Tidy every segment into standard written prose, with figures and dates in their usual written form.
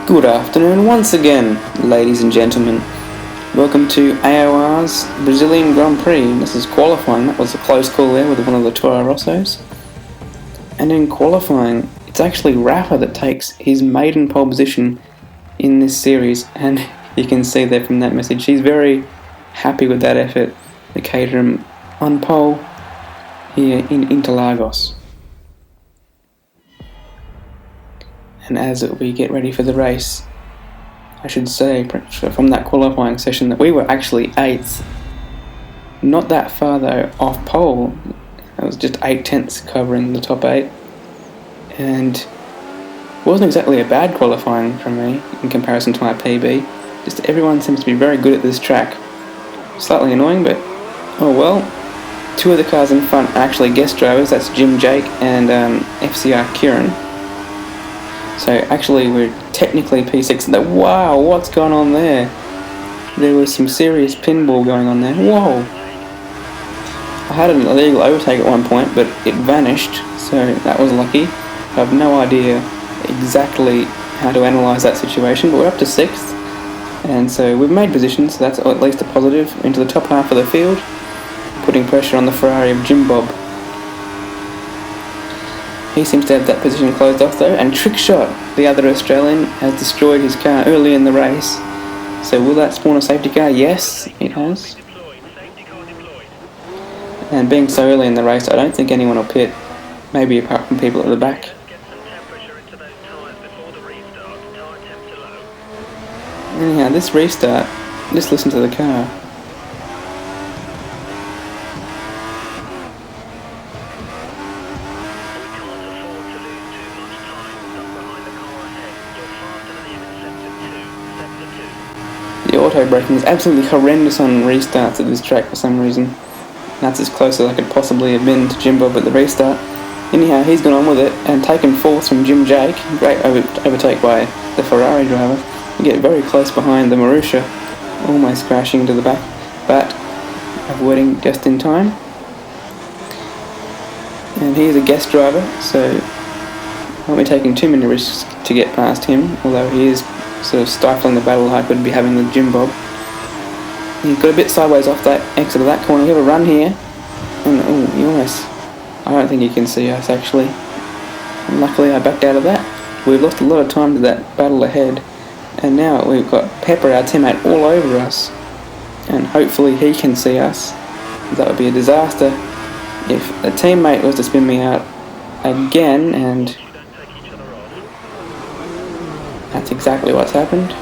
Good afternoon once again, ladies and gentlemen. Welcome to AOR's Brazilian Grand Prix. This is qualifying. That was a close call there with one of the Toro Rossos. And in qualifying, it's actually Rafa that takes his maiden pole position in this series. And you can see there from that message, he's very happy with that effort. The Caterham on pole here in InterLAGos. And as we get ready for the race, I should say from that qualifying session that we were actually 8th. Not that far though off pole. It was just 8/10 covering the top 8. And it wasn't exactly a bad qualifying from me in comparison to my PB. Just everyone seems to be very good at this track. Slightly annoying, but oh well. 2 of the cars in front are actually guest drivers. That's Jim Jake and FCR Kieran. So actually we're technically P6. Wow, what's going on there? There was some serious pinball going on there. Whoa! I had an illegal overtake at one point, but it vanished, so that was lucky. I have no idea exactly how to analyse that situation, but we're up to 6th. And so we've made positions, so that's at least a positive, into the top half of the field, putting pressure on the Ferrari of Jim Bob. He seems to have that position closed off though, and Trickshot, the other Australian, has destroyed his car early in the race. So will that spawn a safety car? Yes, it has. And being so early in the race, I don't think anyone will pit, maybe apart from people at the back. Anyhow, this restart, just listen to the car. The auto braking is absolutely horrendous on restarts at this track for some reason. That's as close as I could possibly have been to Jim Bob at the restart. Anyhow, he's gone on with it and taken 4th from Jim Jake. Great overtake by the Ferrari driver. You get very close behind the Marussia, almost crashing into the back, but avoiding just in time. And he's a guest driver, so I won't be taking too many risks to get past him, although he is sort of stifling the battle I could be having with Jim Bob. He got a bit sideways off that exit of that corner. We have a run here, and oh, he almost, I don't think he can see us actually. And luckily I backed out of that. We've lost a lot of time to that battle ahead, and now we've got Pepper, our teammate, all over us, and hopefully he can see us. That would be a disaster if a teammate was to spin me out again, and that's exactly what's happened.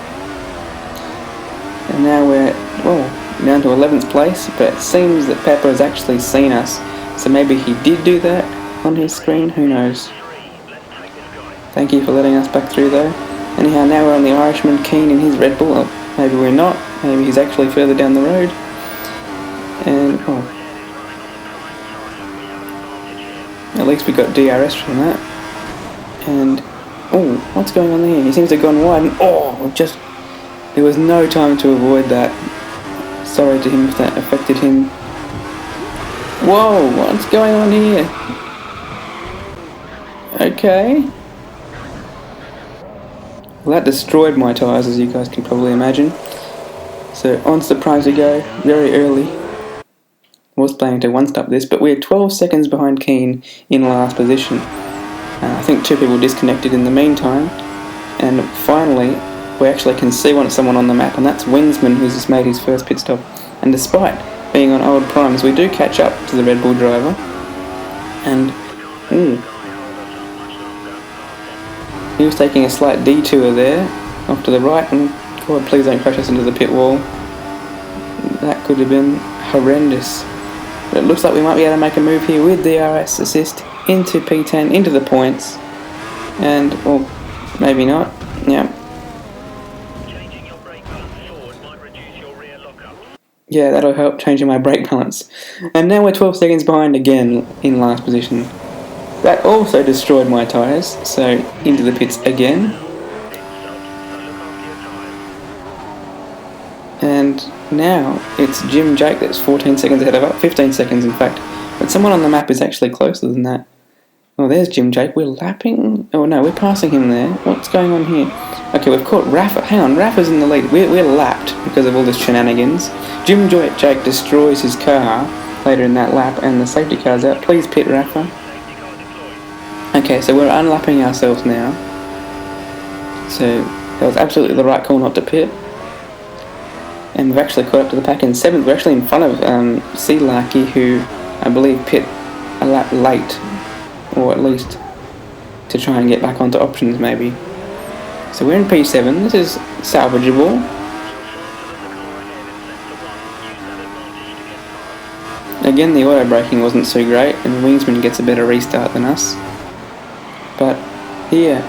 And now we're, down to 11th place, but it seems that Pepper has actually seen us, so maybe he did do that on his screen, who knows. Thank you for letting us back through though. Anyhow, now we're on the Irishman Keane in his Red Bull. Maybe we're not, maybe he's actually further down the road. And, at least we got DRS from that. And what's going on there? He seems to have gone wide, and there was no time to avoid that. Sorry to him if that affected him. Whoa, what's going on here? Okay. Well, that destroyed my tyres, as you guys can probably imagine. So on Surprise we go, very early. Was planning to one-stop this, but we're 12 seconds behind Keane in last position. I think 2 people disconnected in the meantime, and finally we actually can see someone on the map, and that's Wingsman, who's just made his first pit stop. And despite being on old primes, we do catch up to the Red Bull driver, and he was taking a slight detour there off to the right, and God, please don't crash us into the pit wall. That could have been horrendous. But it looks like we might be able to make a move here with DRS assist into P10, into the points, and, maybe not, yeah. Yeah, that'll help changing my brake balance. And now we're 12 seconds behind again in last position. That also destroyed my tyres, so into the pits again. And now it's Jim Jake that's 14 seconds ahead of us, 15 seconds in fact. But someone on the map is actually closer than that. Oh, there's Jim Jake. We're lapping. Oh no, we're passing him there. What's going on here? Okay, we've caught Rafa. Hang on, Rafa's in the lead. We're lapped because of all this shenanigans. Jake destroys his car later in that lap, and the safety car's out. Please pit, Rafa. Okay, so we're unlapping ourselves now. So that was absolutely the right call not to pit. And we've actually caught up to the pack in 7th. We're actually in front of C. Larky, who I believe pit a lap late, or at least to try and get back onto options maybe. So we're in P7, this is salvageable. Again, the auto braking wasn't so great, and Wingsman gets a better restart than us. But here,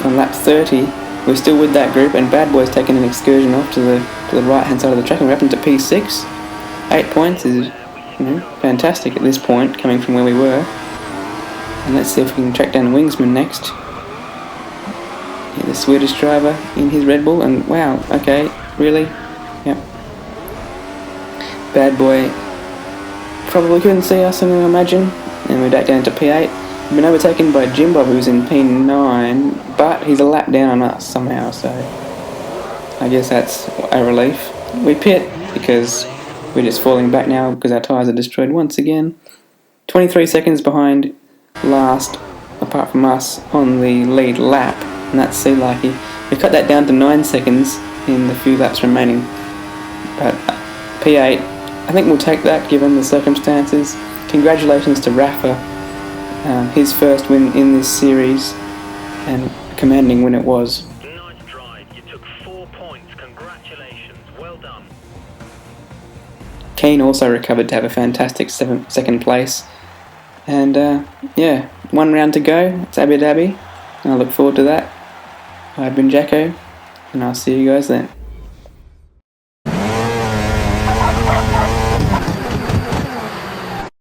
on lap 30, we're still with that group, and Bad Boy's taking an excursion off to the right hand side of the track, and we're up into P6. 8 points is, fantastic at this point, coming from where we were. And let's see if we can track down Wingsman next. Yeah, the Swedish driver in his Red Bull, and wow, okay, really? Yep. Bad Boy probably couldn't see us, I'm going to imagine, and we're back down to P8. We've been overtaken by Jim Bob, who's in P9, but he's a lap down on us somehow, so I guess that's a relief. We pit because we're just falling back now because our tyres are destroyed once again. 23 seconds behind last, apart from us, on the lead lap, and that's C. Larky. We cut that down to 9 seconds in the few laps remaining, but P8, I think we'll take that given the circumstances. Congratulations to Rafa, his first win in this series, and a commanding win it was. Nice drive, you took 4 points, congratulations, well done. Keane also recovered to have a fantastic second place. And yeah, 1 round to go, it's Abu Dhabi, and I look forward to that. I've been Jacko, and I'll see you guys then.